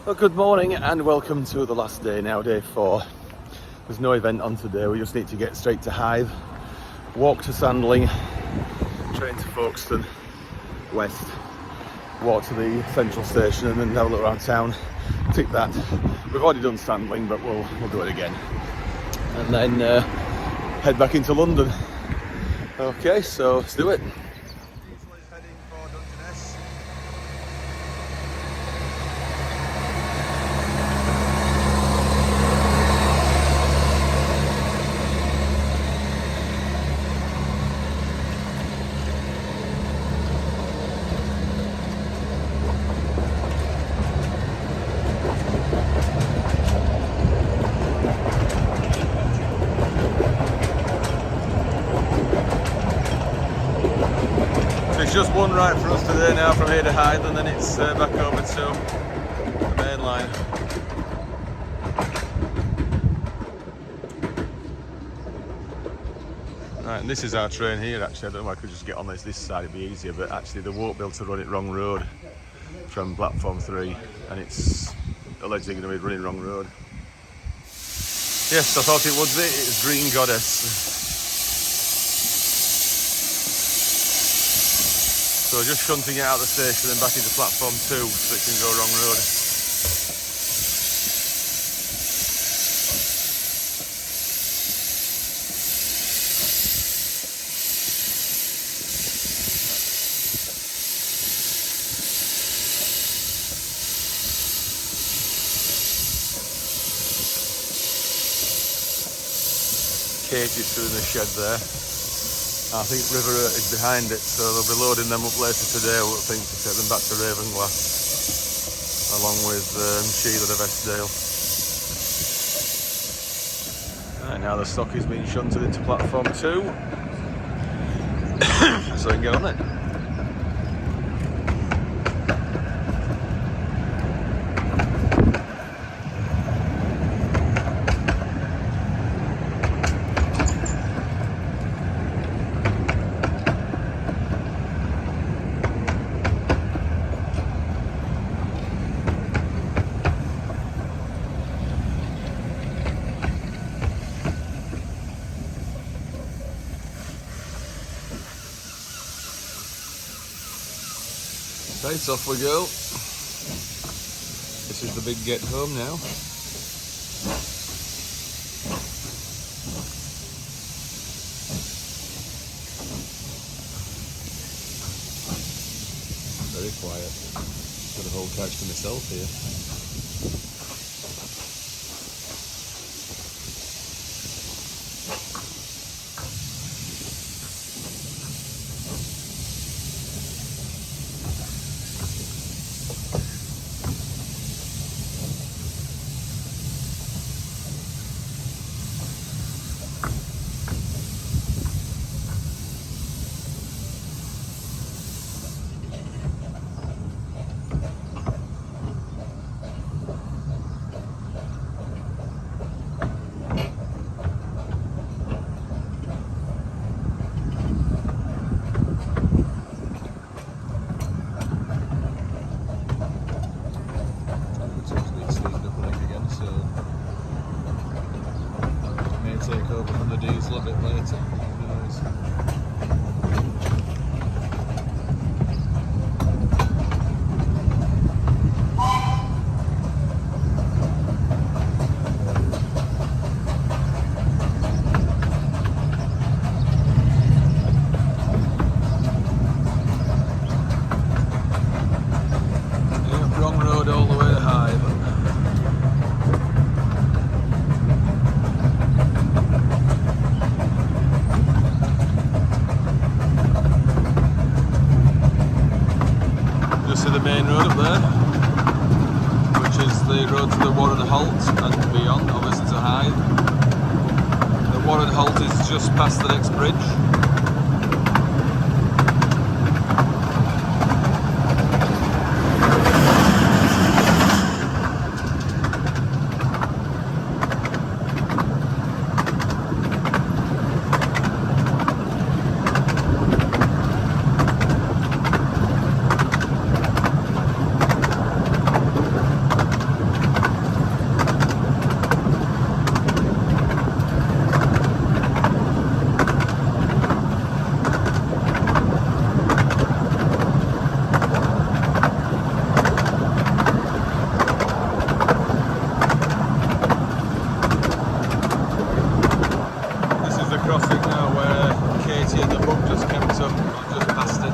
Well, good morning and welcome to the last day now, day 4. There's no event on today, we just need to get straight to Hythe, walk to Sandling, train to Folkestone West, walk to the central station and then have a look around town, tick that. We've already done Sandling, but we'll do it again. And then head back into London. Okay, so let's do it. It's just one right for us today now from here to Hythe, and then it's back over to the main line. Right, and this is our train here actually. I don't know if I could just get on this side, it'd be easier, but actually they won't be able to run it wrong road from platform 3, and it's allegedly going to be running wrong road. Yes, I thought it would be. It's Green Goddess. So just shunting it out of the station and back into platform 2 so it can go wrong road. Kate is through the shed there. I think River is behind it, so they'll be loading them up later today, I would think, to take them back to Ravenglass, along with Sheila de Vestdale. Right, now the stock is being shunted into platform 2, so we can get on it. Right, off we go. This is the big get home now. Very quiet. Got a whole couch to myself here. Take over from the diesel a bit later. Who knows? Yeah, wrong road all the way to Hythe. The main road up there, which is the road to the Warren Halt and beyond, obviously to Hythe. The Warren Halt is just past the next bridge. crossing now where Katie and the book just kept up. I've just passed it.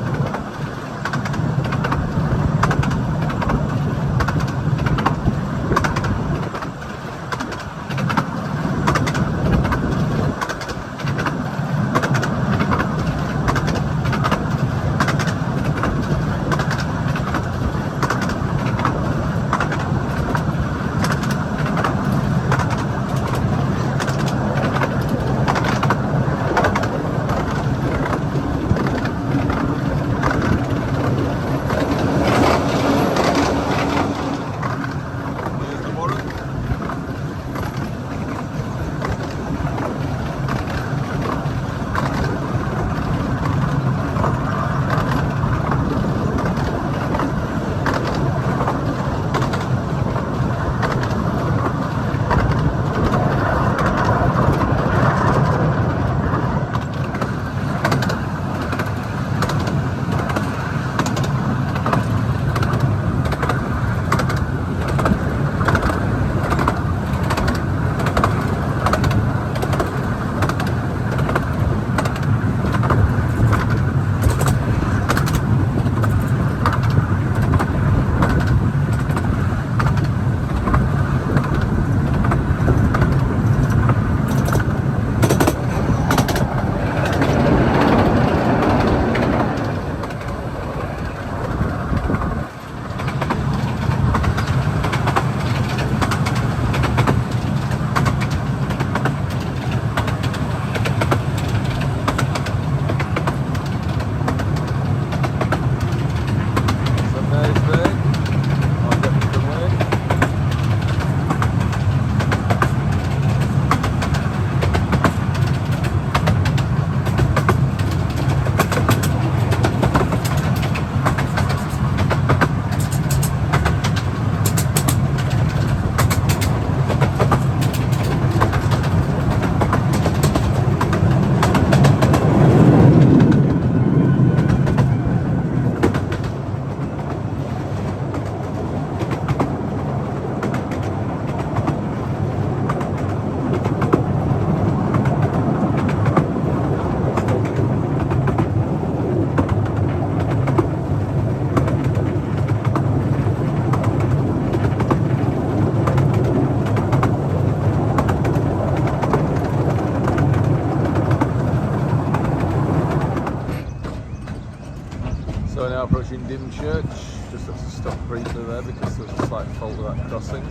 So now approaching Dymchurch, just have to stop briefly there because there's a slight fault with that crossing.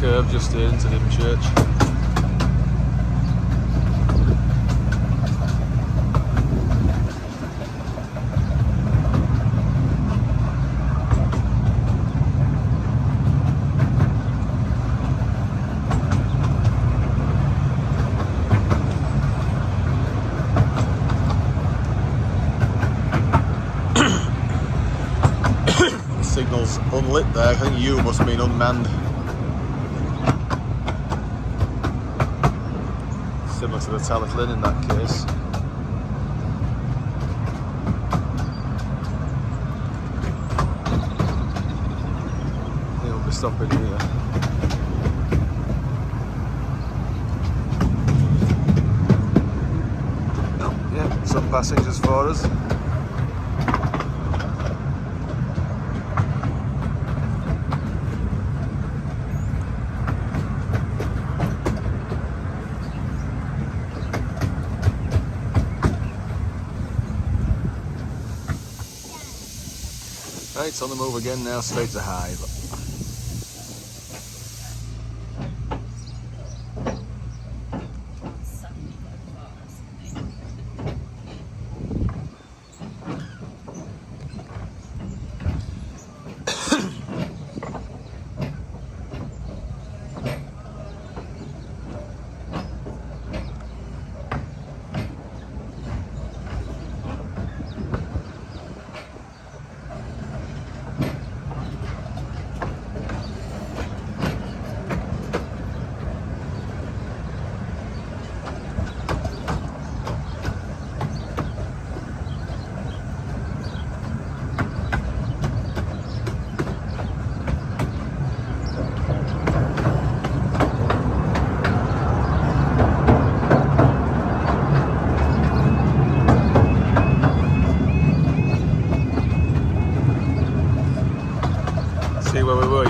Curve just here into Dymchurch. The signal's unlit there, I think you must have been unmanned. Similar to the Talyllyn in that case. He'll be stopping here. Oh, yeah, some passengers for us. Right, it's on the move again now, straight to Hythe.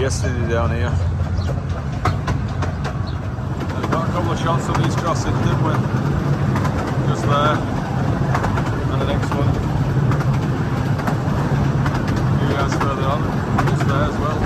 yesterday down here. We've got a couple of shots of these crossings, didn't we? Just there. And the next one. A few yards further on. Just there as well.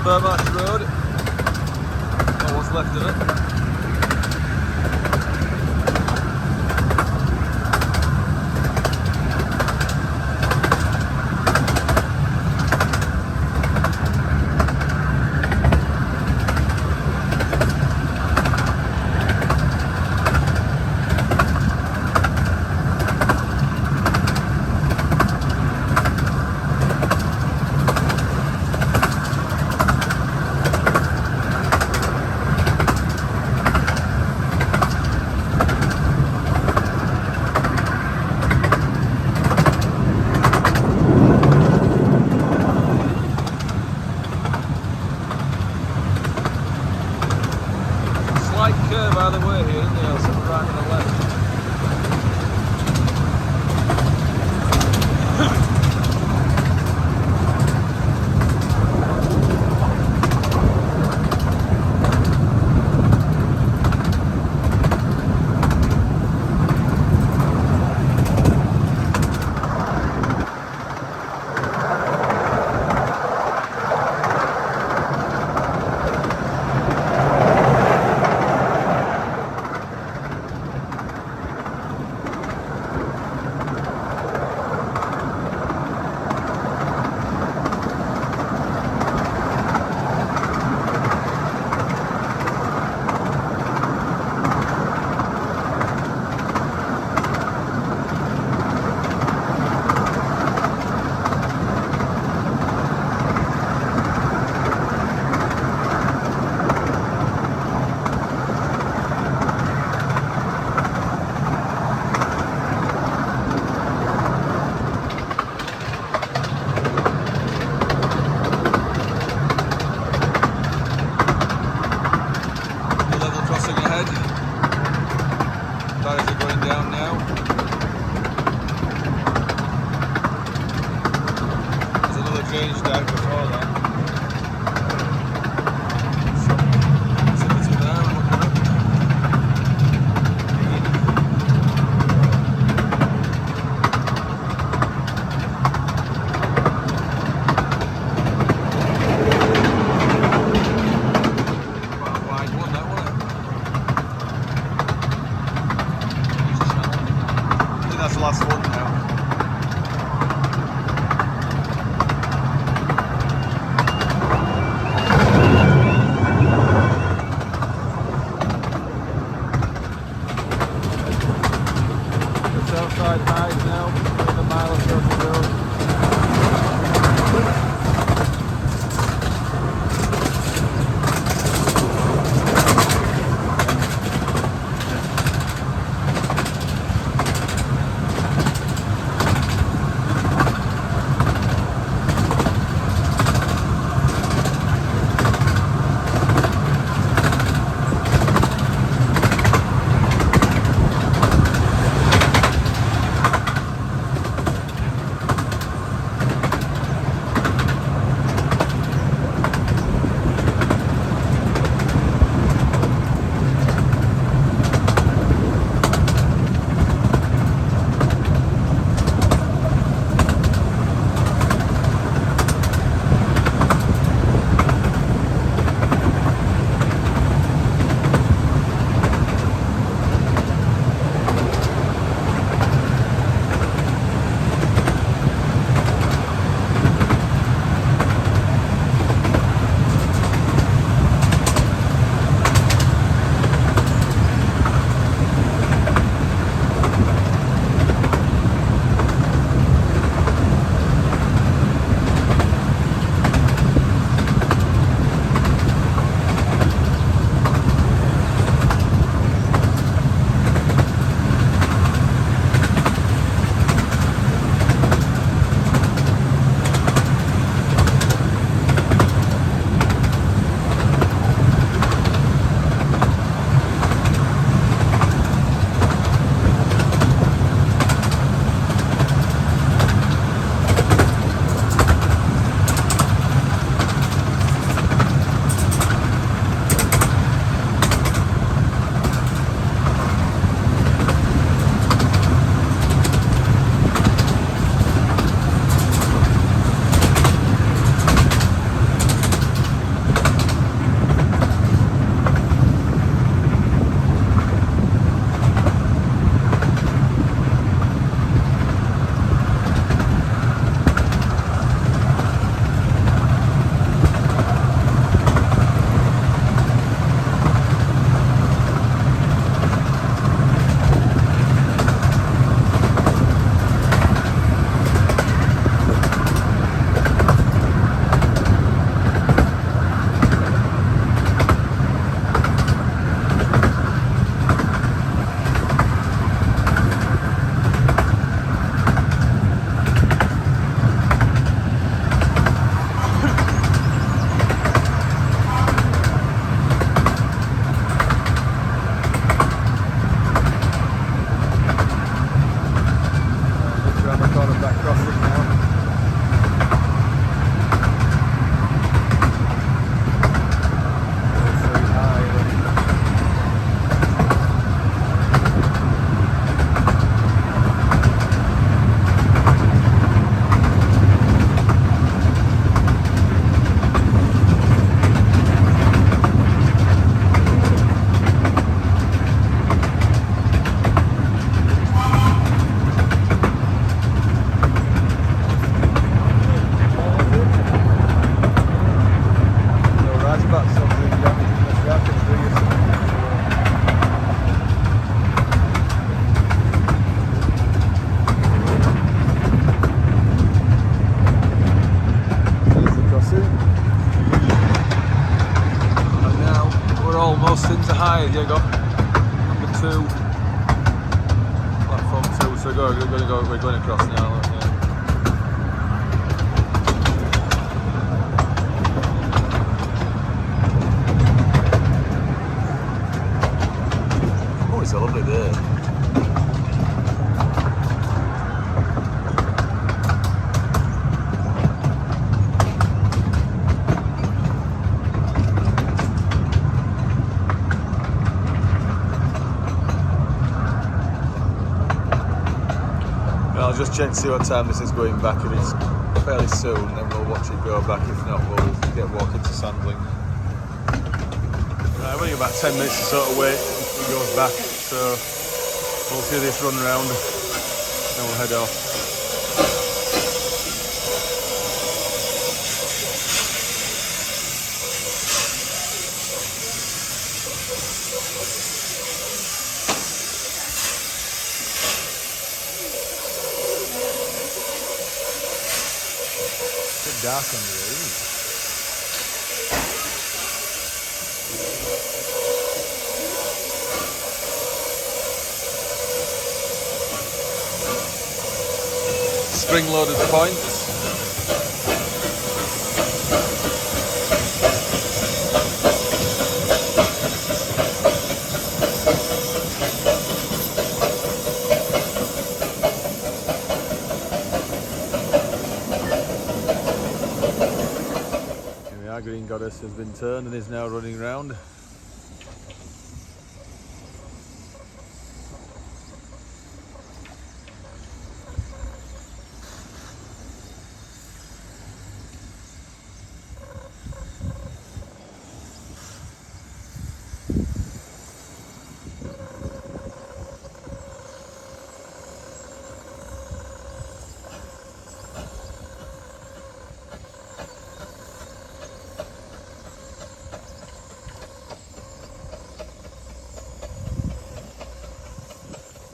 Burmarsh Road, or what's left of it. Curve either way here, isn't there? So right and the left. last one now. Hythe, yeah, go. Number 2. Platform 2, so we're going across now. Yeah. Oh, it's a lovely day. I'll just check to see what time this is going back. If it's fairly soon, then we'll watch it go back. If not, we'll get walking to Sandling. Right, we've only about 10 minutes to sort of wait until it goes back, so we'll see this run round and we'll head off. Dark under there, isn't it? Spring-loaded points. Our green goddess has been turned and is now running round.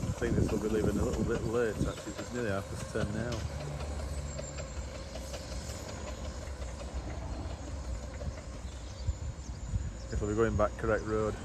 I think this will be leaving a little bit late actually, it's nearly 10:30 now. It'll be going back correct road.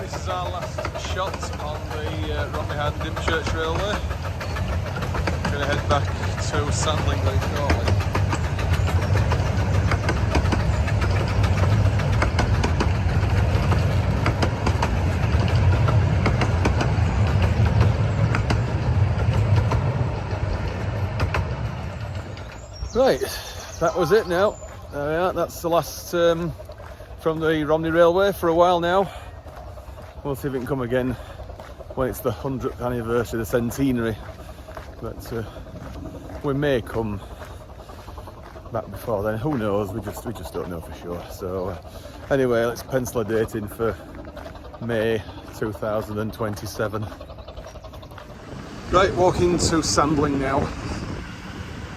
This is our last shot on the Romney and Dymchurch railway. We're going to head back to Sandling very shortly. Right, that was it now. There we are, that's the last from the Romney Railway for a while now. We'll see if it can come again when it's the 100th anniversary, the centenary. But we may come back before then, who knows, we just don't know for sure. So anyway, let's pencil a date in for May 2027. Right, walking to Sandling now.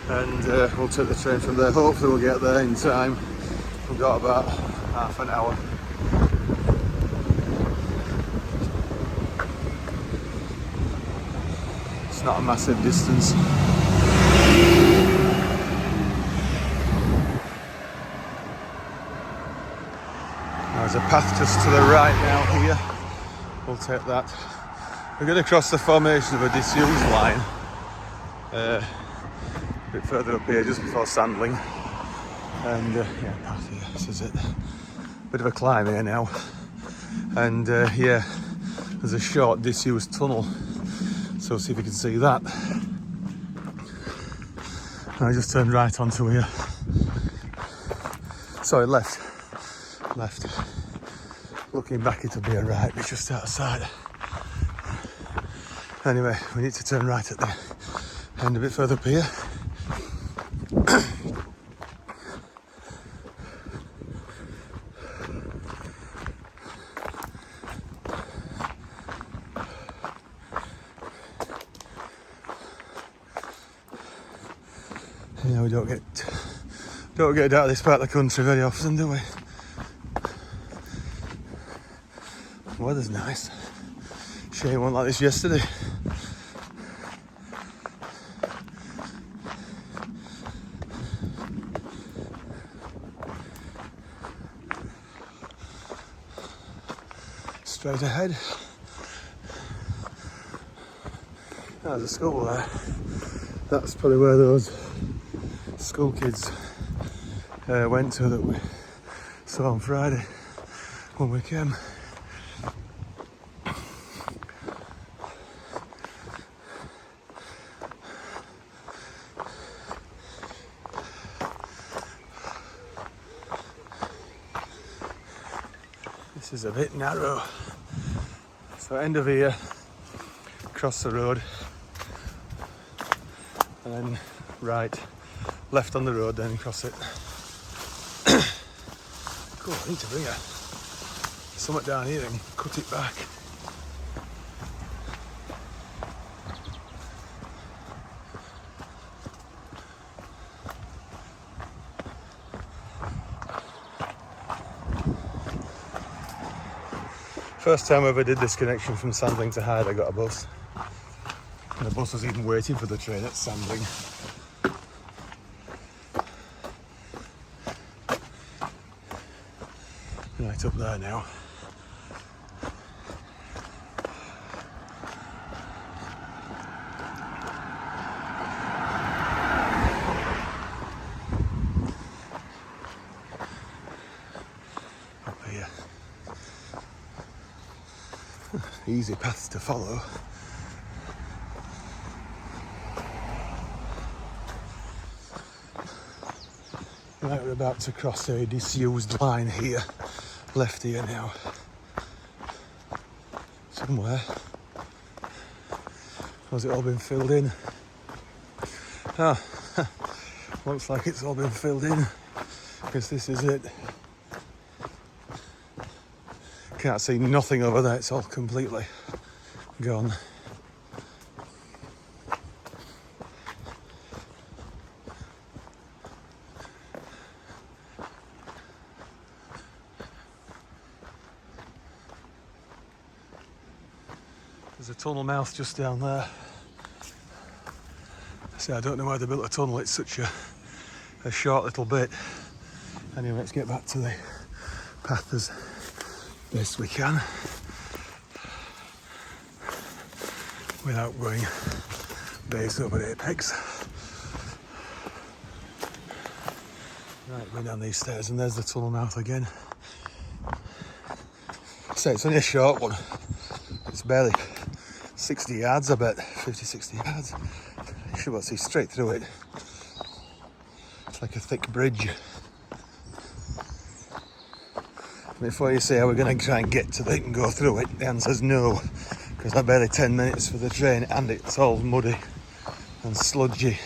And we'll take the train from there. Hopefully we'll get there in time. We've got about half an hour. It's not a massive distance. There's a path just to the right now here. We'll take that. We're going to cross the formation of a disused line. A bit further up here, just before Sandling. And yeah, path here, this is it. Bit of a climb here now. And yeah, there's a short disused tunnel. So see if you can see that. And I just turned right onto here. Sorry, left. Looking back, it'll be a right, but just outside. Anyway, we need to turn right at the end a bit further up here. You know, we don't get out of this part of the country very often, do we? The weather's nice. Shame it wasn't like this yesterday. Straight ahead. There's a school there. That's probably where those school kids went to that we saw on Friday when we came. This is a bit narrow. So end of here, cross the road, and then right, left on the road, then cross it. Cool, I need to bring something down here and cut it back. First time I ever did this connection from Sandling to Hythe, I got a bus. And the bus was even waiting for the train at Sandling. Right up there now. Up here. Easy paths to follow. Right, we're about to cross a disused line here. Left here now. Somewhere. Has it all been filled in? Ah, looks like it's all been filled in. Because this is it. Can't see nothing over there, it's all completely gone. There's a tunnel mouth just down there. See, I don't know why they built a tunnel, it's such a short little bit. Anyway, let's get back to the path as best we can without going base over the apex. Right, going down these stairs and there's the tunnel mouth again. So it's only a short one. It's barely 60 yards, I bet. 50, 60 yards. You should be able to see straight through it. It's like a thick bridge. Before you say, are we going to try and get to it and go through it? The answer's no, because I'm barely 10 minutes for the train and it's all muddy and sludgy.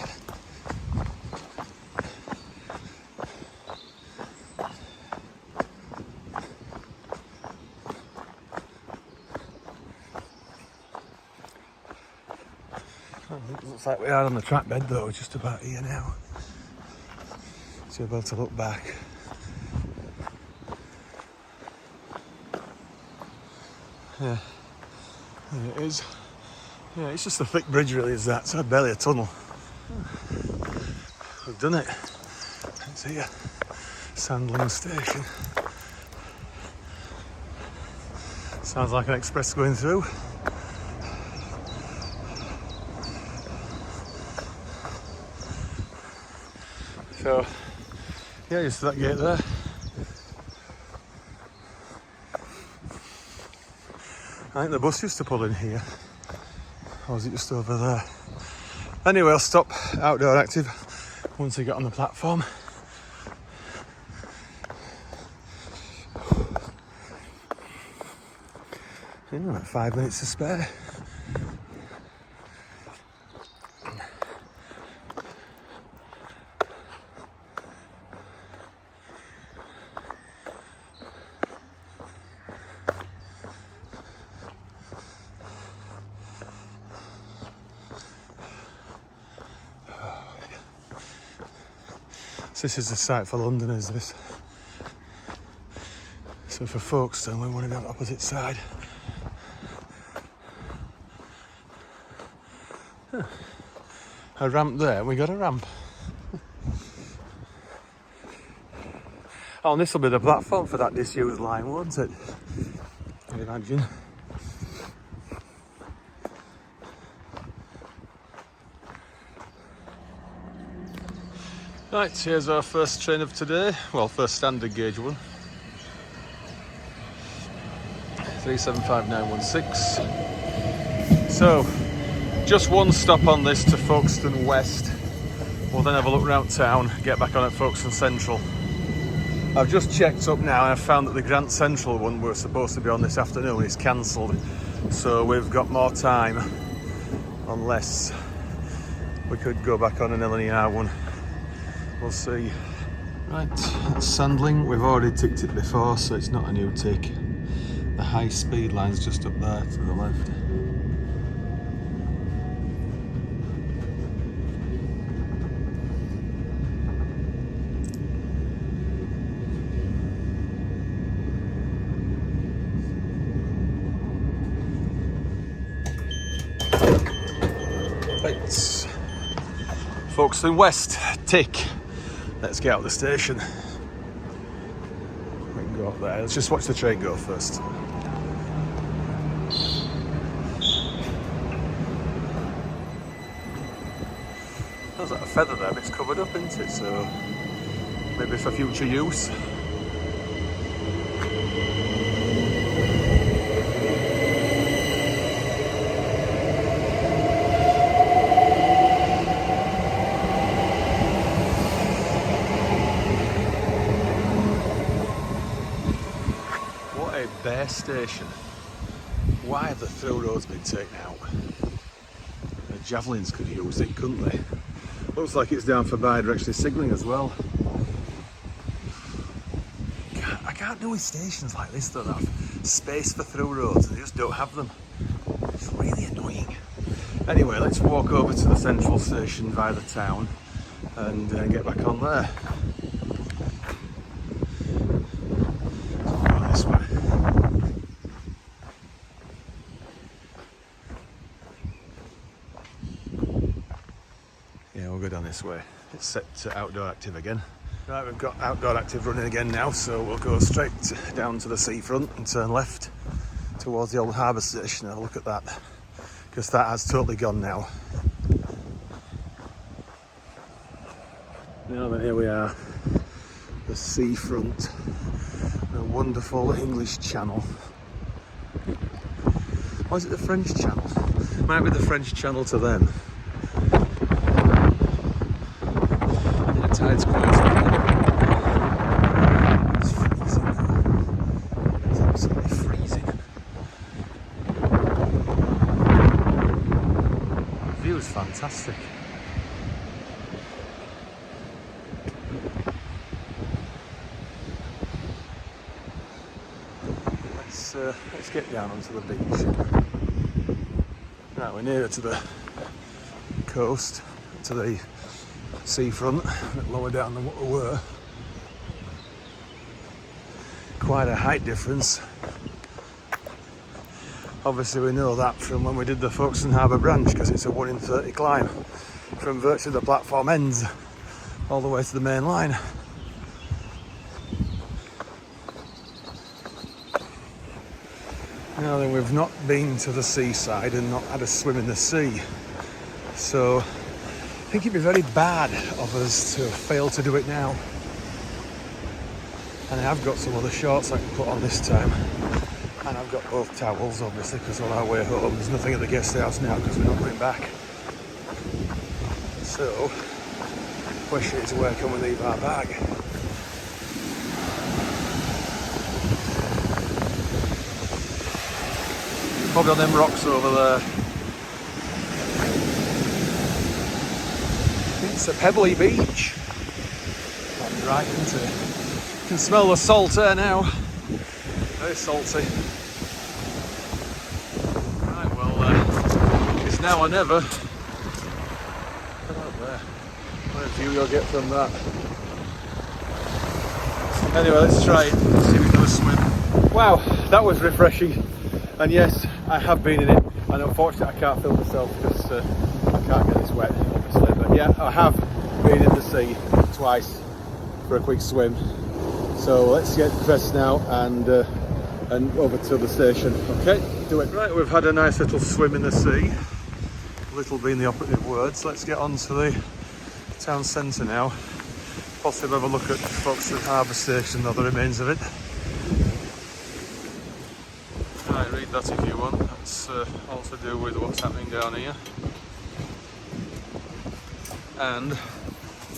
Looks like we are on the track bed though, just about here now. So you're able to look back. Yeah, there it is. Yeah, it's just a thick bridge really, is that, so barely a tunnel. We've done it. It's here, Sandling station. Sounds like an express going through. So, yeah, just that gate there. I think the bus used to pull in here. Or was it just over there? Anyway, I'll stop Outdoor Active once I get on the platform. Like 5 minutes to spare. So this is the site for Londoners, this. So for Folkestone, we want to be on the opposite side. A ramp there, we got a ramp. Oh, and this will be the platform for that disused line, won't it? I imagine. Right, here's our first train of today. Well, first standard gauge one. 375916. So, just one stop on this to Folkestone West. We'll then have a look around town, get back on at Folkestone Central. I've just checked up now and I've found that the Grand Central one we're supposed to be on this afternoon is cancelled. So we've got more time, unless we could go back on an LNER one. We'll see. Right, Sandling, we've already ticked it before, so it's not a new tick. The high speed line's just up there to the left. Right, Folkestone West, tick. Let's get out of the station. We can go up there. Let's just watch the train go first. There's like a feather there, but it's covered up, isn't it? So maybe for future use. Bare station. Why have the through roads been taken out? The javelins could use it, couldn't they? Looks like it's down for bi-directional signalling as well. I can't do with stations like this that have space for through roads and they just don't have them. It's really annoying. Anyway, let's walk over to the central station via the town and get back on there. Down this way. It's set to Outdoor Active again. Right, we've got Outdoor Active running again now, so we'll go straight down to the seafront and turn left towards the old Harbour station and have a look at that, because that has totally gone now. Now then, here we are, the seafront, the wonderful English Channel. Or is it the French Channel? Might be the French Channel to them. Tide's closed. It's freezing though. It's absolutely freezing. The view is fantastic. Let's get down onto the beach. Right, we're nearer to the coast, to the seafront, a bit lower down than what we were. Quite a height difference. Obviously we know that from when we did the Folkestone Harbour branch, because it's a 1 in 30 climb from virtually the platform ends all the way to the main line. Now then, we've not been to the seaside and not had a swim in the sea. So I think it'd be very bad of us to fail to do it now. And I have got some other shorts I can put on this time. And I've got both towels, obviously, because on our way home there's nothing at the guest house now because we're not going back. So, question is, where can we leave our bag? Probably on them rocks over there. It's a pebbly beach. That's right, isn't it? You can smell the salt air now. Very salty. Right, well, it's now or never. Look out there. What a view you'll get from that. Anyway, let's try it. See if we can have a swim. Wow, that was refreshing. And yes, I have been in it. And unfortunately, I can't film myself because I can't get this wet, obviously. But yeah, I have been in the sea twice for a quick swim. So let's get dressed now and over to the station. Okay, do it. Right, we've had a nice little swim in the sea. Little being the operative words. Let's get on to the town centre now. Possibly have a look at Folkestone Harbour station, or the remains of it. Right, read that if you want. That's all to do with what's happening down here. And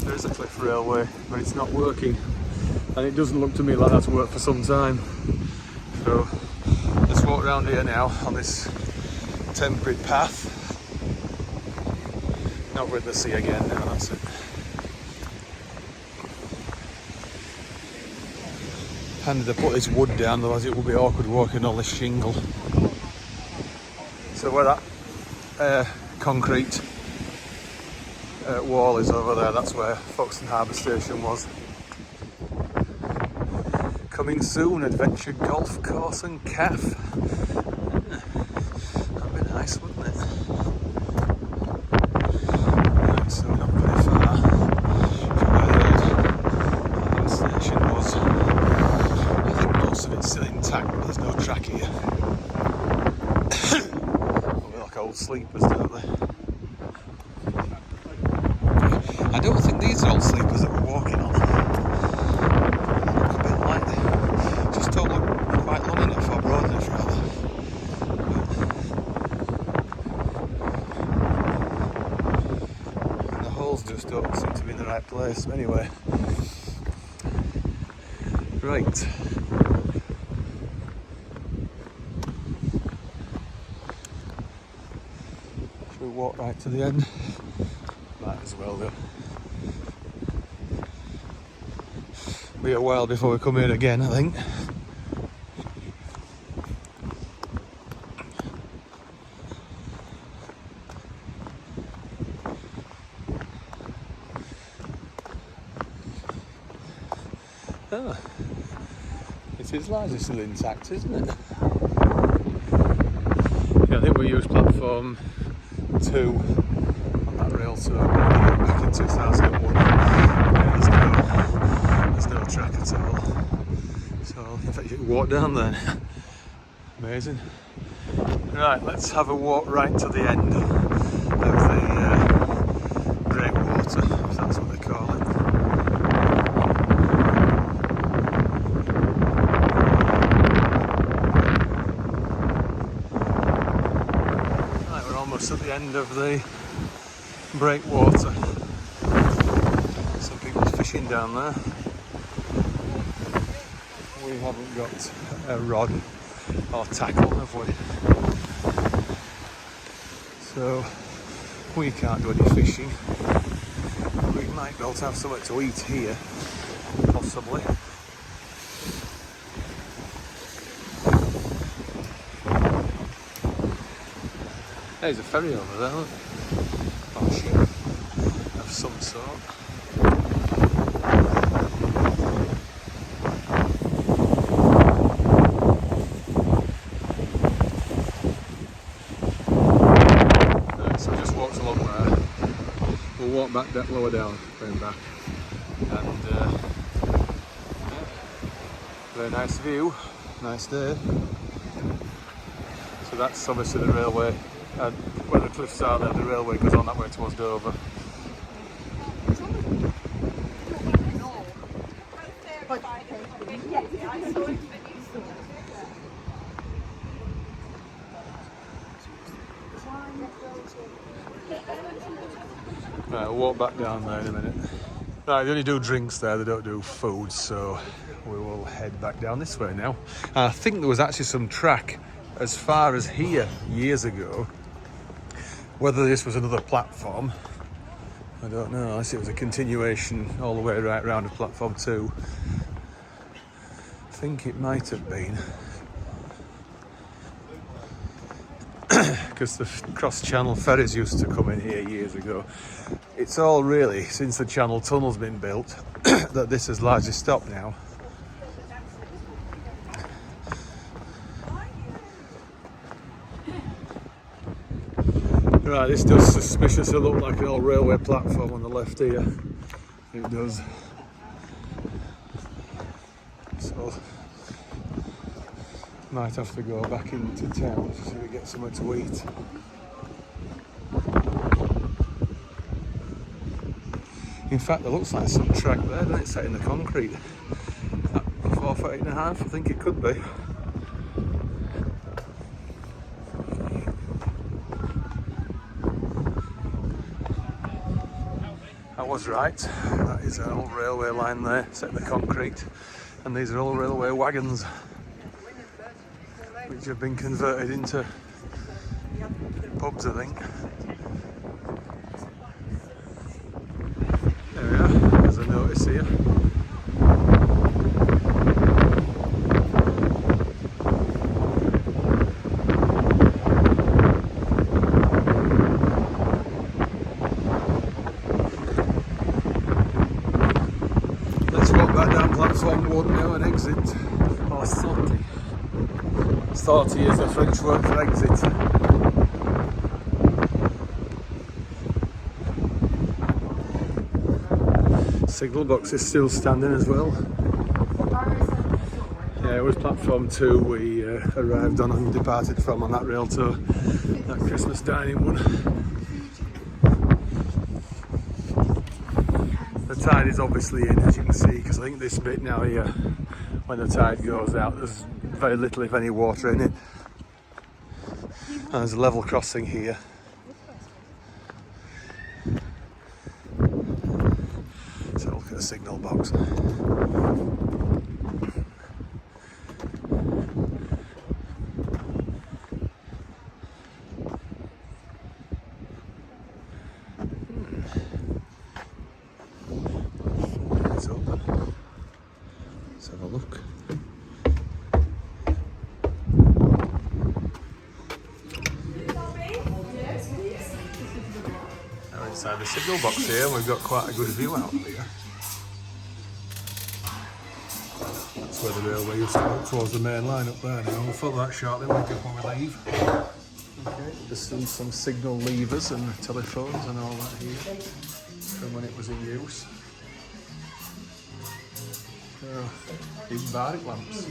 there is a cliff railway, but it's not working. And it doesn't look to me like that's worked for some time. So let's walk around here now on this temporary path. Now we're in the sea again now, that's it. And they put this wood down, otherwise it would be awkward walking on this shingle. So where that concrete wall is over there, that's where Folkestone Harbour station was. Coming soon, adventure golf course and cafe. That'd be nice, wouldn't it? Right, so not very far from where the station was. I think most of it's still intact, but there's no track here. They're like old sleepers, don't they? I don't think these are old sleepers that we're walking on. Don't look quite long enough or broad enough, rather. And the holes just don't seem to be in the right place. Anyway, right. Should we walk right to the end? Might as well do. Be a while before we come here again, I think. Oh, it is largely still intact, isn't it? Yeah, I think we used platform 2 on that rail tour back in 2001. Yeah, there's no track at all. So, in fact, you can walk down there. Amazing. Right, let's have a walk right to the end of the breakwater, if that's what they call it. At the end of the breakwater. Some people's fishing down there. We haven't got a rod or tackle, have we? So we can't do any fishing. We might be able to have something to eat here, possibly. There's a ferry over there, look. Or ship of some sort. Right, so I just walked along there. We'll walk back that lower down, going back. And yeah, very nice view, nice day. that's obviously the railway, and where the cliffs are there, the railway goes on that way towards Dover. Right, we'll walk back down there in a minute. Right, they only do drinks there, they don't do food, so we will head back down this way now. I think there was actually some track as far as here years ago. Whether this was another platform, I don't know, unless it was a continuation all the way right round to platform 2. I think it might have been. Because the cross-channel ferries used to come in here years ago. It's all really, since the Channel Tunnel's been built, that this has largely stopped now. Right, this does suspiciously look like an old railway platform on the left here. It does. So, might have to go back into town to see if we get somewhere to eat. In fact, there looks like some track there, doesn't it, set in the concrete? 4 foot 8.5, I think it could be. I was right, that is an old railway line there, set in the concrete, and these are all railway wagons, which have been converted into pubs, I think. There we are, there's a notice here. Let's walk back down platform 1 now and exit. Oh, sortie. Sortie is the French word for exit. Signal box is still standing as well. Yeah, it was platform 2 we arrived on and departed from on that rail tour, that Christmas dining one. The tide is obviously in, as you can see, because I think this bit now here, when the tide goes out, there's very little if any water in it. And there's a level crossing here. So look at the signal box. It's open. Let's have a look. Now inside the signal box here, we've got quite a good view out here. That's where the railway used to go towards the main line up there now. We'll follow that shortly when we leave. Okay, there's still some signal levers and telephones and all that here from when it was in use. Big barrack lamps.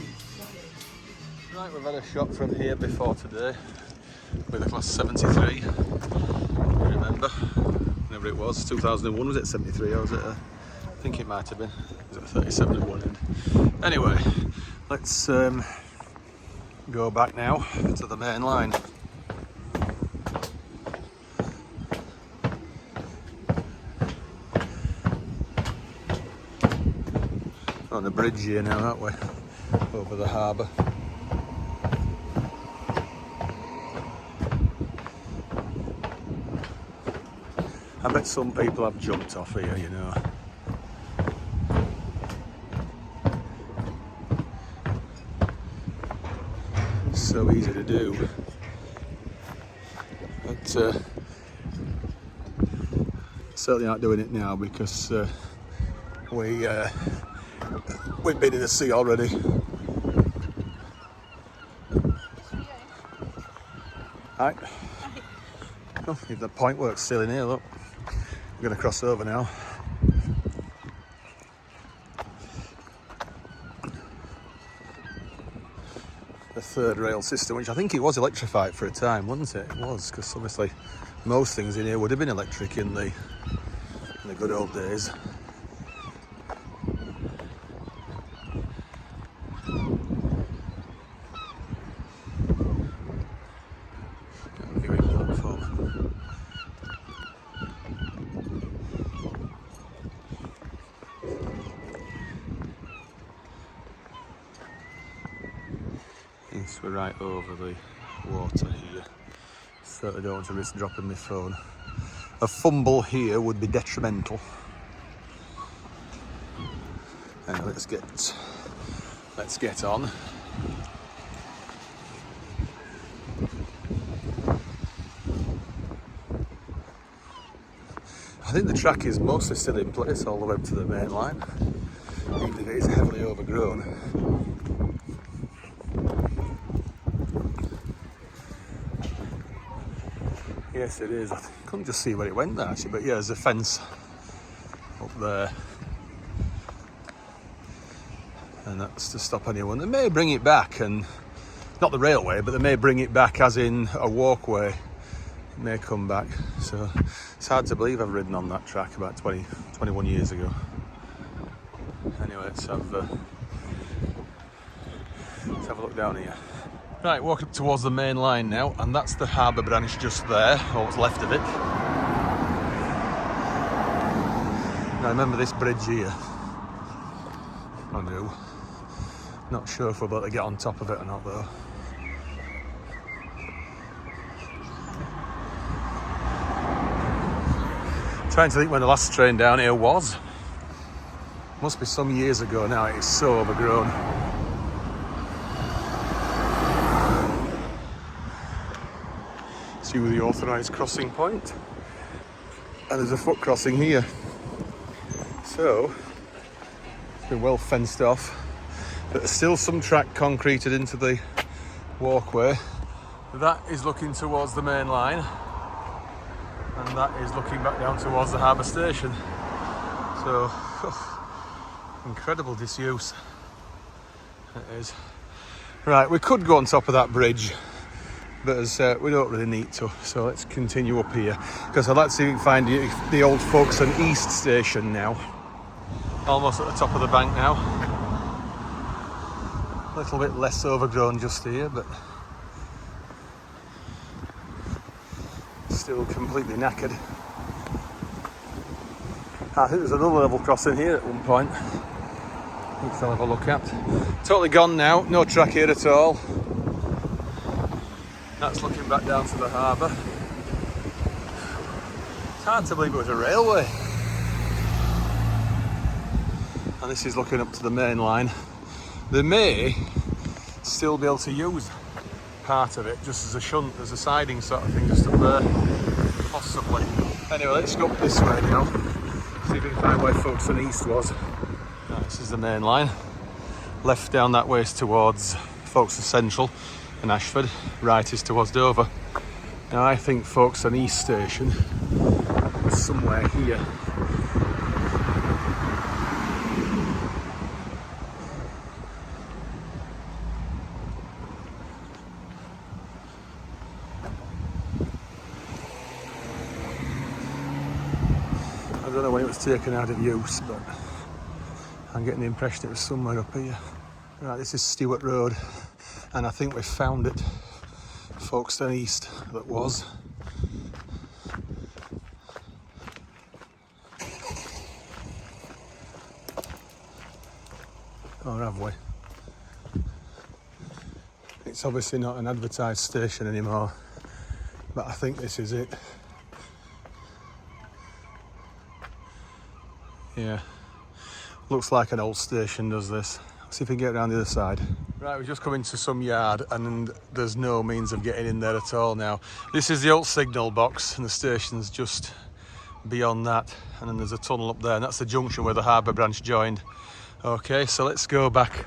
Right, we've had a shot from here before today with a class 73. Remember, whenever it was, 2001 was it 73 or was it I think it might have been. Was it 37 at one end? Anyway, let's go back now to the main line. On the bridge here now, aren't we? Over the harbour. I bet some people have jumped off here, you know. So easy to do. But certainly aren't doing it now because we've been in the sea already. Right. Oh, the point works still in here, look. We're going to cross over now. the third rail system, which I think it was electrified for a time, wasn't it? It was, because obviously most things in here would have been electric in the good old days. Yes, we're right over the water here. Certainly don't want to risk dropping my phone. A fumble here would be detrimental. Anyway, let's get on. I think the track is mostly still in place all the way up to the main line, even if it is heavily overgrown. Yes, it is. I couldn't just see where it went there actually, but yeah, there's a fence up there. And that's to stop anyone. They may bring it back, and not the railway, but they may bring it back as in a walkway. It may come back. So it's hard to believe I've ridden on that track about 21 years ago. Anyway, let's have a look down here. Right, walk up towards the main line now, and that's the Harbour branch just there, or what's left of it. Now remember this bridge here. I do. Not sure if we're able to get on top of it or not though. Trying to think when the last train down here was. Must be some years ago now, it is so overgrown. See with the authorised crossing point, and there's a foot crossing here, so it's been well fenced off, but there's still some track concreted into the walkway. That is looking towards the main line, and that is looking back down towards the Harbour station. So incredible disuse it is. Right, we could go on top of that bridge, but as we don't really need to, so let's continue up here, because I'd like to see if we can find the old Folkestone East station now. Almost at the top of the bank now. A little bit less overgrown just here, but still completely knackered. I think there's another level crossing here at one point, which I'll have a look at. Totally gone now, no track here at all. That's looking back down to the harbour. It's hard to believe it was a railway. And this is looking up to the main line. They may still be able to use part of it just as a shunt, as a siding sort of thing, just up there, possibly. Anyway, let's go up this way now, see if we can find where Folkestone East was. Right, this is the main line. Left down that way is towards Folkestone Central and Ashford, right is towards Dover. Now I think Folkestone East station is somewhere here. I don't know when it was taken out of use, but I'm getting the impression it was somewhere up here. Right, this is Stewart Road, and I think we found it. Folkestone East, that was. Or have we? It's obviously not an advertised station anymore, but I think this is it. Yeah, looks like an old station, does this? Let's see if we can get around the other side. Right, we've just come into some yard and there's no means of getting in there at all now. This is the old signal box and the station's just beyond that, and then there's a tunnel up there, and that's the junction where the Harbour branch joined. Okay, so let's go back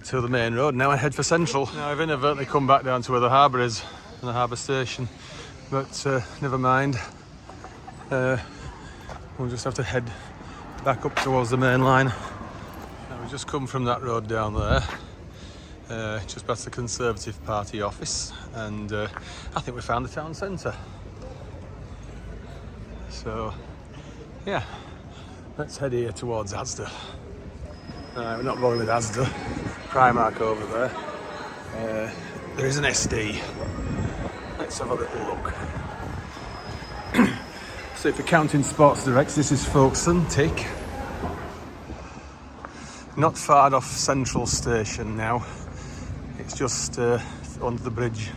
to the main road now and head for Central. Now I've inadvertently come back down to where the Harbour is and the Harbour station, but never mind. We'll just have to head back up towards the main line. Now we've just come from that road down there, just past the Conservative Party office, and I think we found the town centre. So yeah, let's head here towards Asda. We're not bothered with Asda. Primark over there. There is an SD. Let's have a little look. So if we're counting Sports Directs, this is Folkestone, tick. Not far off Central Station now. It's just under the bridge,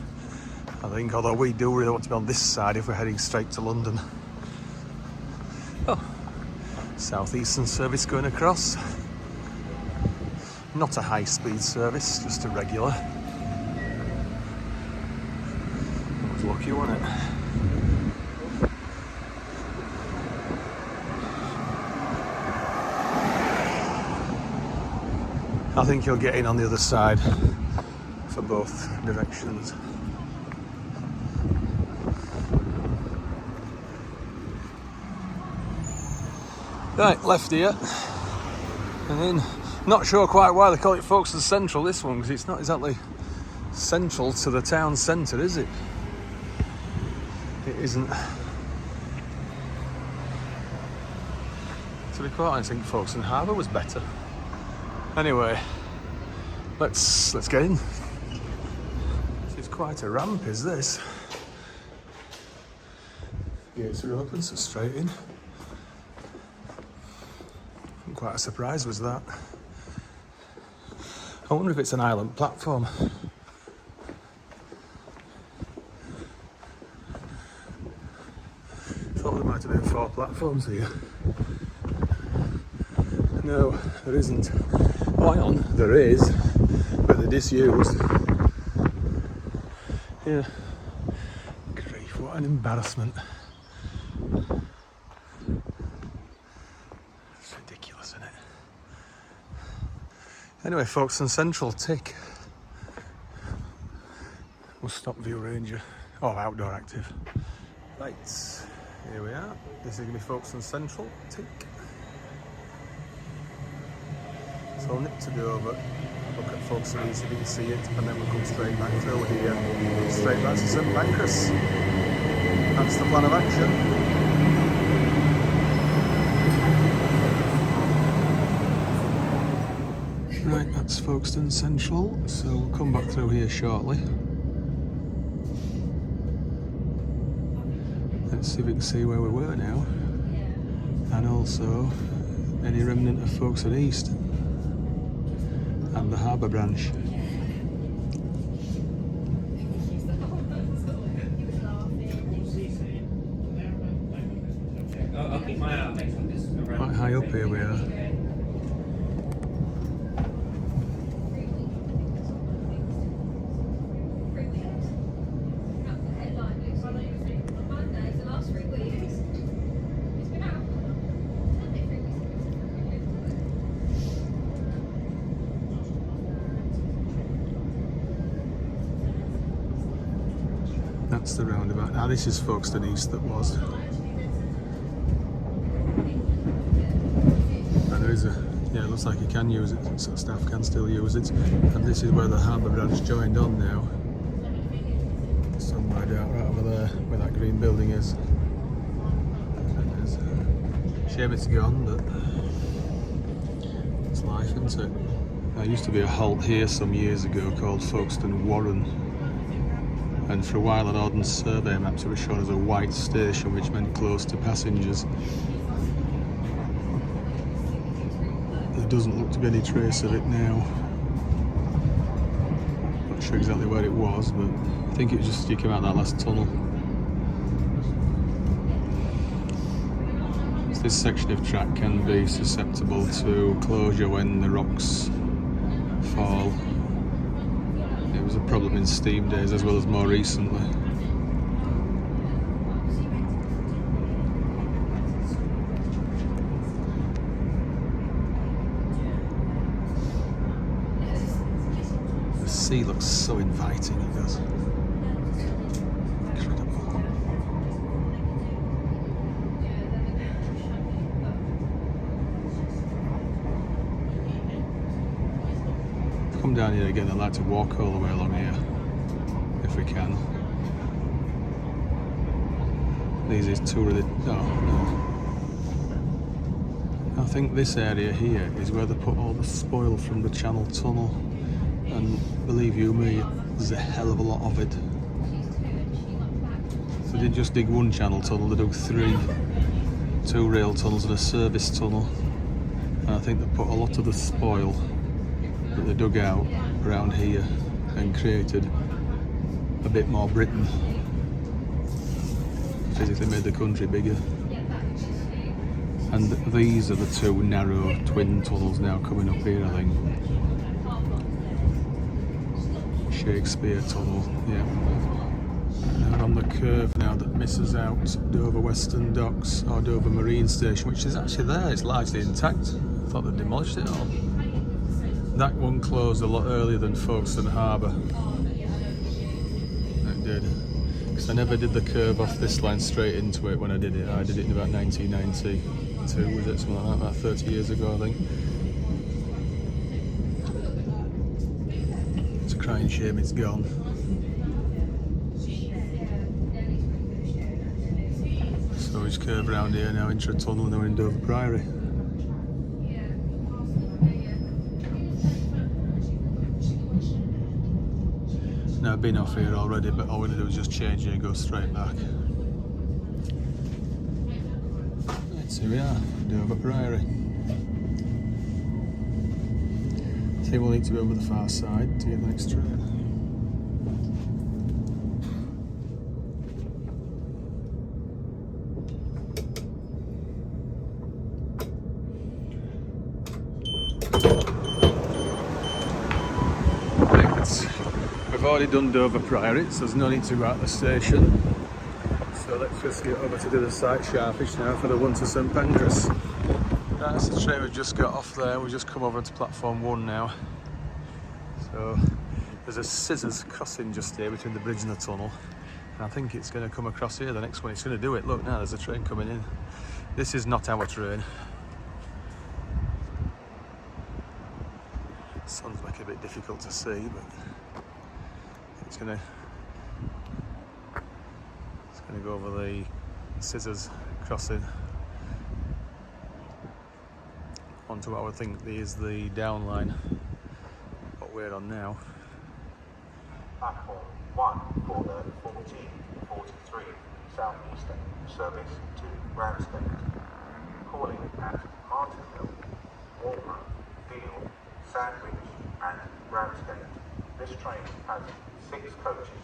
I think, although we do really want to be on this side if we're heading straight to London. Oh, South Eastern service going across. Not a high-speed service, just a regular. That was lucky, wasn't it? I think you'll get in on the other side for both directions. Right, left here, and then not sure quite why they call it Folkestone Central, this one, because it's not exactly central to the town centre, is it? It isn't. To be quite honest, I think Folkestone Harbour was better. Anyway, let's get in. This is quite a ramp, is this? Gates are open, so straight in. Quite a surprise was that. I wonder if it's an island platform. Thought there might have been 4 platforms here. No, there isn't. Oh, hang on, there is, but they're disused. Yeah. Grief, what an embarrassment. It's ridiculous, isn't it? Anyway, Folkestone Central, tick. We'll stop View Ranger. Oh, outdoor active. Right, here we are. This is going to be Folkestone Central, tick. So I'll nip to Dover, look at Folkestone East if you can see it, and then we'll come straight back through here, straight back to St Pancras. That's the plan of action. Right, that's Folkestone Central, so we'll come back through here shortly. Let's see if we can see where we were now, and also any remnant of Folkestone East. And the Harbour branch. Quite high up here we are. That's the roundabout. Now this is Folkestone East that was. And there is a, yeah, it looks like you can use it, so staff can still use it. And this is where the Harbour branch joined on now. Somewhere down right over there where that green building is. Shame it's gone, but it's life, isn't it? There used to be a halt here some years ago called Folkestone Warren. And for a while on Ordnance survey maps it was shown as a white station, which meant close to passengers. There doesn't look to be any trace of it now. Not sure exactly where it was, but I think it was just you came out that last tunnel. So this section of track can be susceptible to closure when the rocks fall. It was a problem in steam days as well as more recently. The sea looks so inviting, it does. Incredible. come down here again, I'd like to walk all the way along here, if we can. These is too really... no. I think this area here is where they put all the spoil from the Channel Tunnel, and believe you me, there's a hell of a lot of it. So they didn't just dig one Channel Tunnel, they dug 3, 2 rail tunnels and a service tunnel, and I think they put a lot of the spoil that they dug out around here and created a bit more Britain. Physically made the country bigger. And these are the 2 narrow twin tunnels now coming up here, I think. Shakespeare Tunnel, yeah. And we're on the curve now that misses out Dover Western Docks, or Dover Marine Station, which is actually there, it's largely intact. I thought they'd demolished it all. That one closed a lot earlier than Folkestone Harbour. It did. Because I never did the curve off this line straight into it when I did it. I did it in about 1992, was it? Something like that, about 30 years ago, I think. It's a crying shame it's gone. So we just curve around here now into a tunnel and now we're in Dover Priory. Now I've been off here already, but all we're going to do is just change here and go straight back. Right, so here we are, Dover Priory. I think we'll need to go over the far side to get the next train. We've already done Dover Priory, so there's no need to go out the station. So let's just get over to the other side, sharpish now, for the one to St Pancras. That's the train we've just got off there. We've just come over to platform 1 now. So there's a scissors crossing just here between the bridge and the tunnel. And I think it's going to come across here, the next one. It's going to do it. Look, now there's a train coming in. This is not our train. The sun's making it a bit difficult to see, but it's gonna go over the scissors crossing onto what I would think is the down line, what we're on now. Platform 1 for the 1443 South Eastern service to Ramsgate. Calling at Martinville, Walbrook, Deal, Sandwich and Ramsgate. This train has 6 coaches.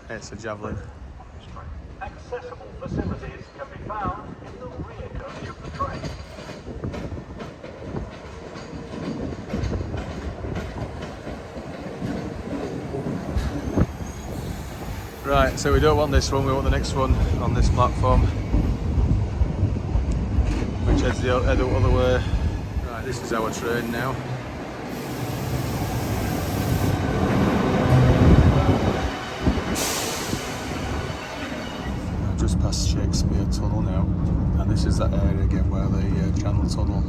It's a Javelin. Accessible facilities can be found in the rear coach of the train. Right, so we don't want this one, we want the next one on this platform, which heads the other way. Right, this is our train now. Just past Shakespeare Tunnel now, and this is that area again where the Channel Tunnel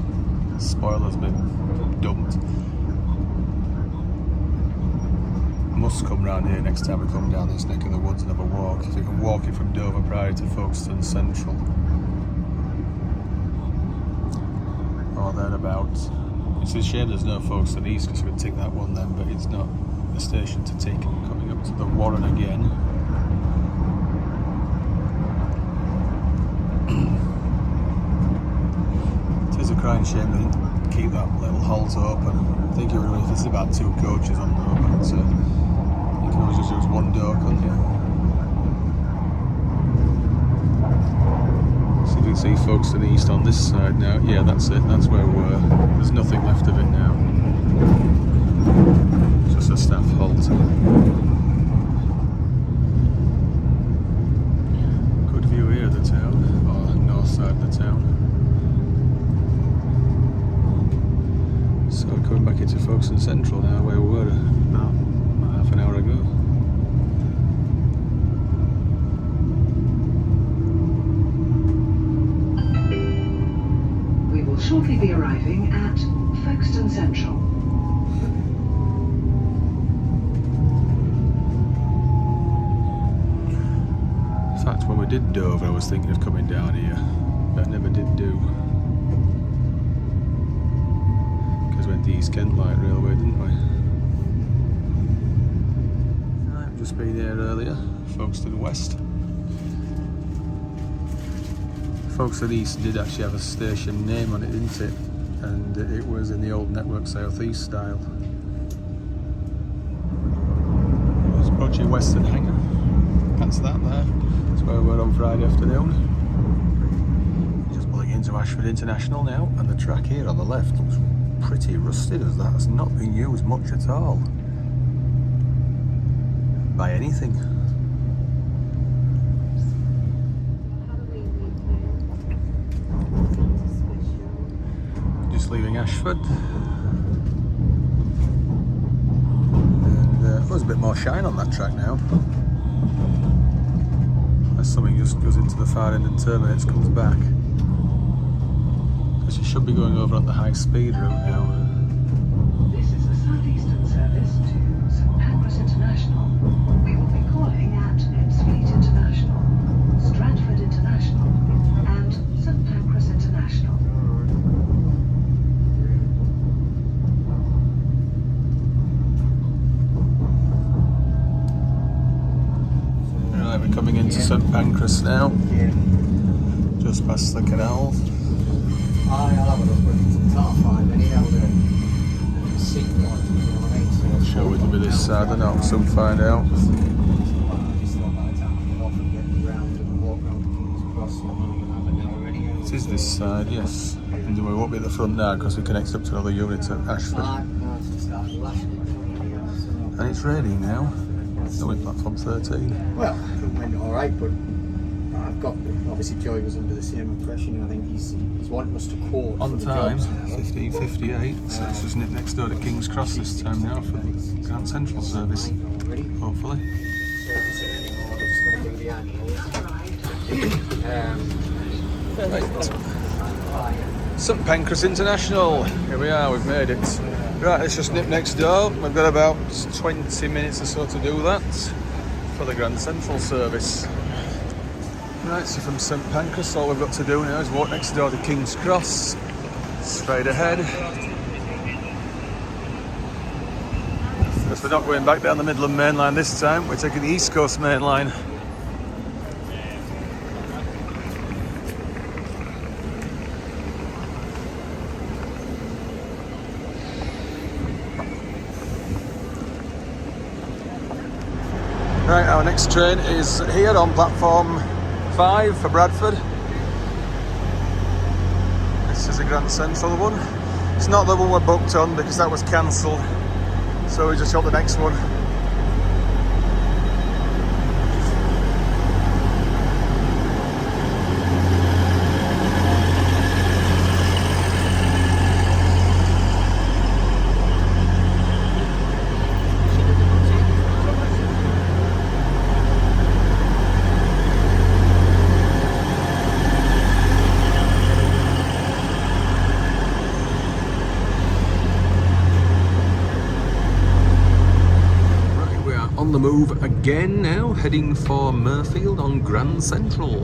spoiler's been dumped. I must come round here next time we come down this neck of the woods and have a walk. So you can walk it from Dover Priory to Folkestone Central, or thereabouts. It's a shame there's no Folkestone East, because we could take that one then, but it's not a station to take. Coming up to the Warren again. It's a crying shame they didn't keep that little halt open. I think it would have, it's about 2 coaches on there, but you can always just use one door, couldn't you? See if you can see Folkestone East on this side now. Yeah, that's it, that's where we were. There's nothing left of it now. Just a staff halt. Good view here of the town, or north side of the town. So we're coming back into Folkestone Central now, where we were about half an hour ago. We will shortly be arriving at Folkestone Central. did Dover, I was thinking of coming down here, but I never did do. Because we went to East Kent Light Railway, didn't we? Right, just been here earlier, Folkestone West. Folkestone East did actually have a station name on it, didn't it? And it was in the old Network South East style. There's Budgie Western Hangar. That's that there. That's where we were on Friday afternoon. Just pulling into Ashford International now, and the track here on the left looks pretty rusted as that has not been used much at all. By anything. Just leaving Ashford. And there's a bit more shine on that track now. As something just goes into the far end and terminates, comes back. Because you should be going over on the high speed route now. This is a southeastern service to St Pancras International. We will be calling at Mirfield International, Stratford International, and St Pancras International. Right, we're coming into St Pancras now. Just past the canal. I'll have a look, but it's not fine. Then he'll do a seat one, you know what I mean? So Not sure it'll be this side or not, we'll soon find out. I just thought by the time I get off and get round and walk round the King's Cross, I'm not going to have an hour anyway. It is this side, yes. And we won't be at the front now because we connect up to another unit at Ashford. No, it's the start of the last one. And it's raining now. So we're platform 13. Well, it went alright, but I've got, obviously Joy was under the same impression. I think he's wanting us to quote On for the time, jobs. 15:58. So it's just next door to King's Cross this time now for the Grand Central service. Already. Hopefully. Service it anymore, we're just going to do the annual. St Pancras International. Here we are, we've made it. Right, let's just nip next door. We've got about 20 minutes or so to do that for the Grand Central service. Right, so from St Pancras, all we've got to do now is walk next door to King's Cross. Straight ahead. Because we're not going back down the Midland Main Line this time, we're taking the East Coast Main Line. Right, our next train is here on platform 5 for Bradford. This is a Grand Central one. It's not the one we're booked on because that was cancelled, so we just got the next one. On the move again now, heading for Mirfield on Grand Central.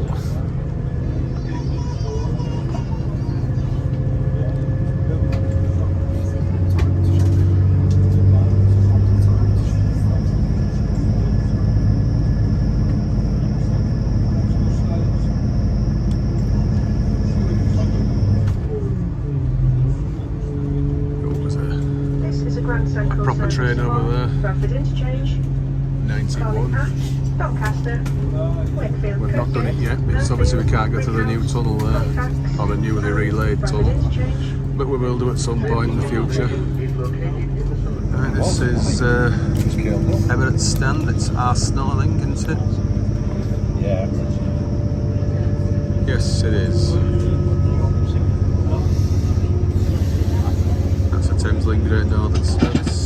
This is a Grand Central proper service train over from there. Bradford Interchange, 91. Doncaster, Wakefield. We've not done it yet because obviously we can't go to the new tunnel there, or the newly relayed tunnel, but we will do at some point in the future. Right, this is Emirates stand, it's Arsenal I think, isn't it? Yeah. Yes it is. That's a Thameslink Great Northern service.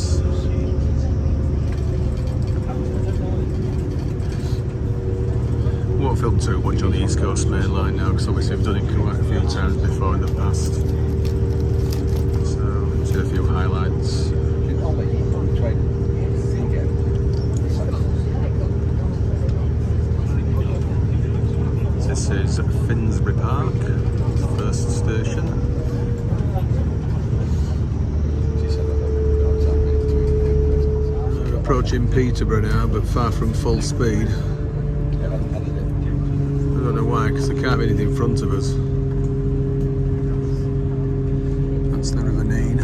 Won't film too much on the East Coast Main Line now because obviously I've done it quite a few times before in the past. So, just a few highlights. This is Finsbury Park, first station. We're approaching Peterborough now, but far from full speed. I don't know why, because there can't be anything in front of us. That's the River Nene.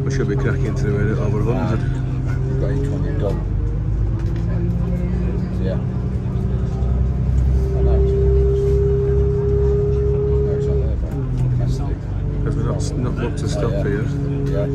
We should be cracking through it over 100. Got each one you've done. Yeah. I know. No, it's not there, but Because we're not booked to stop here. Yeah.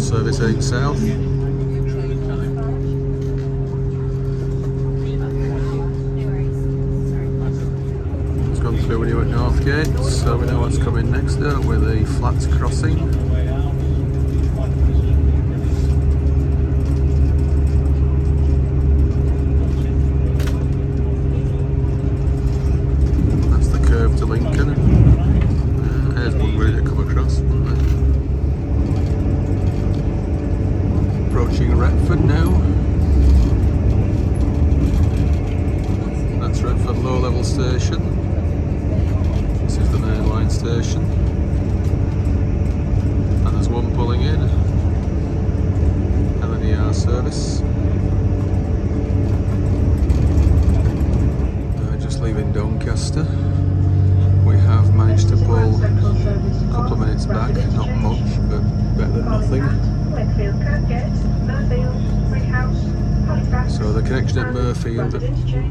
Service 8 South. It's gone through when you were at Northgate, so we know what's coming next, don't we? The Flats Crossing. That's the curve to Lincoln. There's one way to come across, wasn't there? Approaching Retford now. That's Retford low level station. This is the mainline station. And there's one pulling in. RH&DR service. Just leaving Doncaster. We have managed to pull a couple of minutes back, not much, but better than nothing. So the connection at Mirfield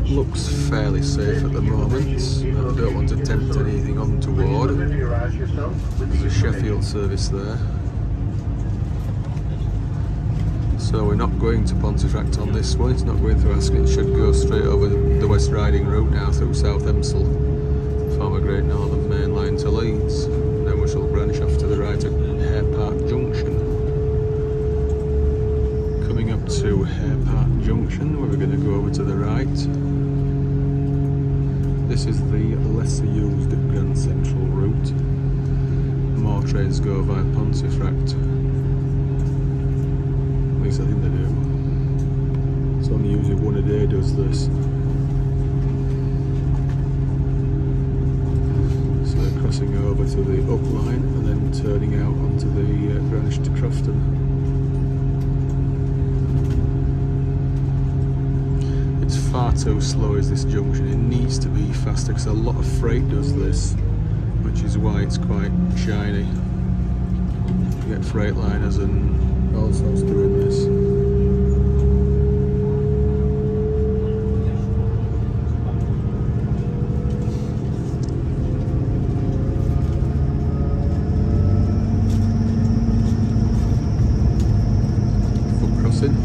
looks fairly safe at the moment. I don't want to tempt anything untoward. There's a Sheffield service there. So we're not going to Pontefract on this one. It's not going through Ascot. It should go straight over the West Riding route now through South Emsall, form a Great Northern main line to Leeds. Then we shall branch off to the right at Hare Park Junction. Coming up to Hare Park Junction, where we're going to go over to the right. This is the lesser used Grand Central route. More trains go via Pontefract. At least I think they do. So I'm using one a day does this. So they're crossing over to the up line and then turning out onto the Greenwich to Crofton. It's far too slow is this junction. It needs to be faster because a lot of freight does this, which is why it's quite shiny. You get freight liners and all sorts doing this. Foot crossing.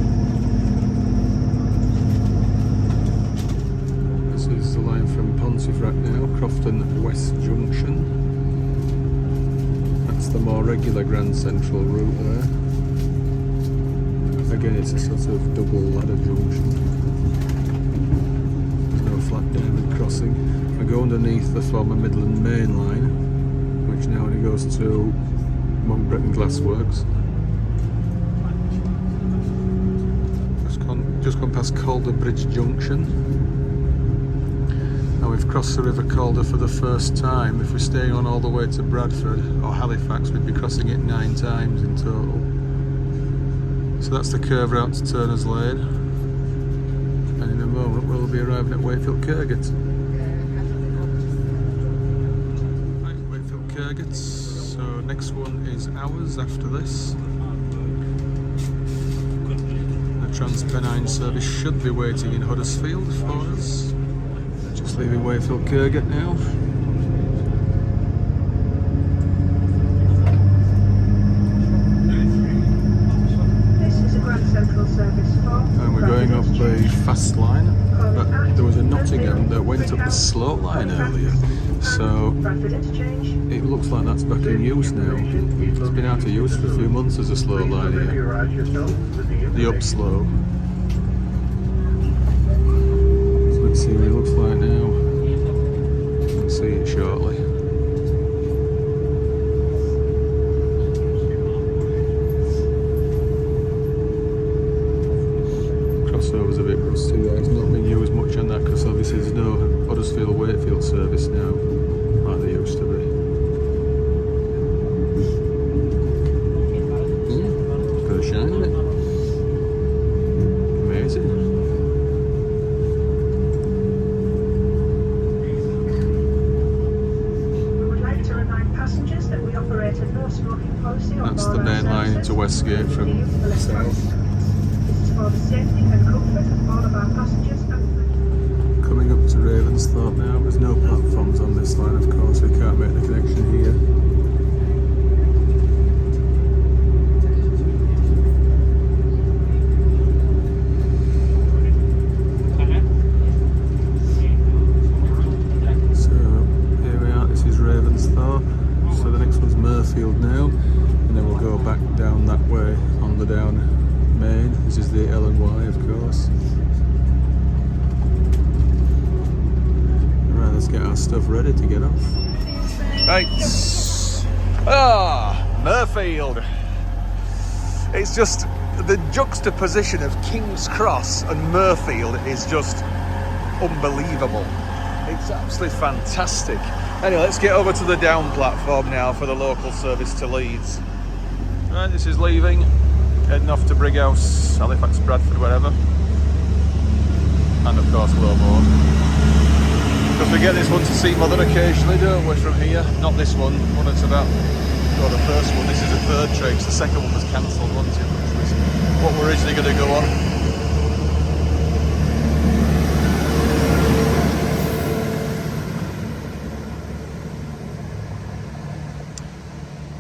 This is the line from Pontefract now, Crofton West Junction. That's the more regular Grand Central route there. Again, it's a sort of double ladder junction. There's no flat diamond crossing. I go underneath the former Midland main line, which now only goes to Monkbretton Glassworks. Just gone past Calder Bridge Junction. Now we've crossed the River Calder for the first time. If we're staying on all the way to Bradford or Halifax, we'd be crossing it 9 times in total. So that's the curve route to Turner's Lane, and in a moment we'll be arriving at Wakefield Kirgate. Right, Wakefield Kirgate, so next one is ours after this. The Transpennine service should be waiting in Huddersfield for us. Just Just leaving Wakefield Kirkgate now. This is a Grand Central service for. And we're going up the fast line, but there was a Nottingham that went up the slow line earlier, so it looks like that's back in use now. It's been out of use for a few months as a slow line here. The up slow. So let's see what it looks like now. We'll see it shortly. Crossover's a bit rusty there. It's not been used much on that because obviously there's no Huddersfield Wakefield service now like there used to be. Got a shine in it. Amazing. We would like to remind passengers that we operate a no smoking policy on That's board the our main line services. to Westgate from south. For the safety and comfort of all of our passengers and Coming up to Ravensthorpe now. There's no platforms on this line, of course. We can't make the connection here. So here we are. This is Ravensthorpe. So the next one's Mirfield now, and then we'll go back down that way on the down main. This is the L&Y, of course. Right, let's get our stuff ready to get off. Right. Mirfield. It's just the juxtaposition of King's Cross and Mirfield is just unbelievable. It's absolutely fantastic. Anyway, let's get over to the down platform now for the local service to Leeds. Right, this is leaving, heading off to Brighouse, Halifax, Bradford, wherever. And of course, Lowmore. Because we get this one to see Mother occasionally, don't we, from here? Not this one that's about, well, the first one. This is the third train, because the second one was cancelled, wasn't it? Which was what we're originally going to go on.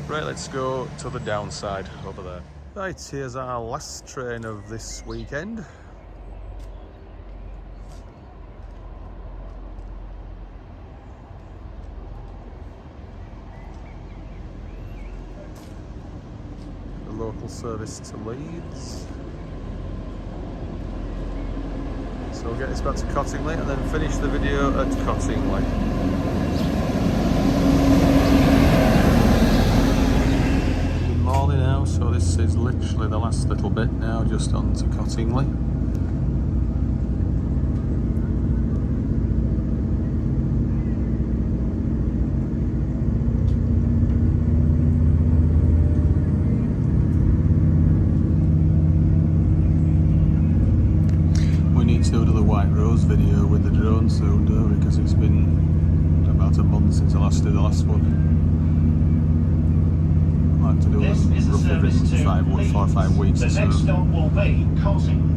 Right, let's go to the downside over there. Right, here's our last train of this weekend. The local service to Leeds. So we'll get this back to Cottingley and then finish the video at Cottingley. Morley now, so this is literally the last little bit now, just on to Cottingley. We need to do the White Rose video with the drone soon, don't we? Because it's been about a month since I last did the last one. Like to do This is a roughly service to 4 or 5 weeks The or so. next stop will be Cottingley.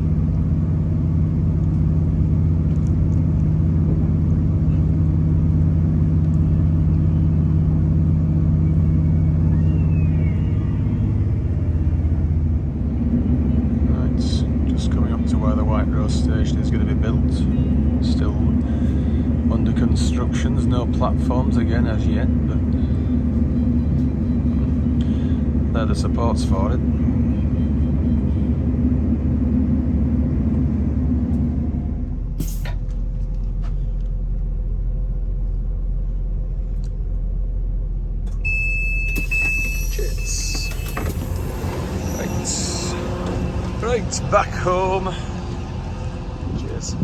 Right, just coming up to where the White Rose station is going to be built. Still under construction. There's no platforms again as yet, but they're the supports for it. Cheers. Right, back home. Cheers.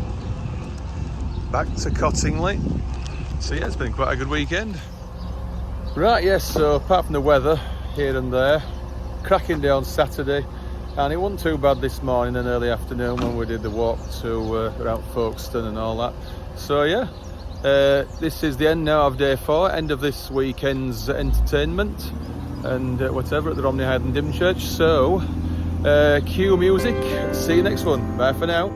Back to Cottingley. So yeah, it's been quite a good weekend. Right, yes, so apart from the weather here and there, cracking day on Saturday, and it wasn't too bad this morning and early afternoon when we did the walk to around Folkestone and all that. So yeah, this is the end now of day 4, end of this weekend's entertainment and whatever at the Romney, Hythe and Dymchurch. So cue music, see you next one, bye for now.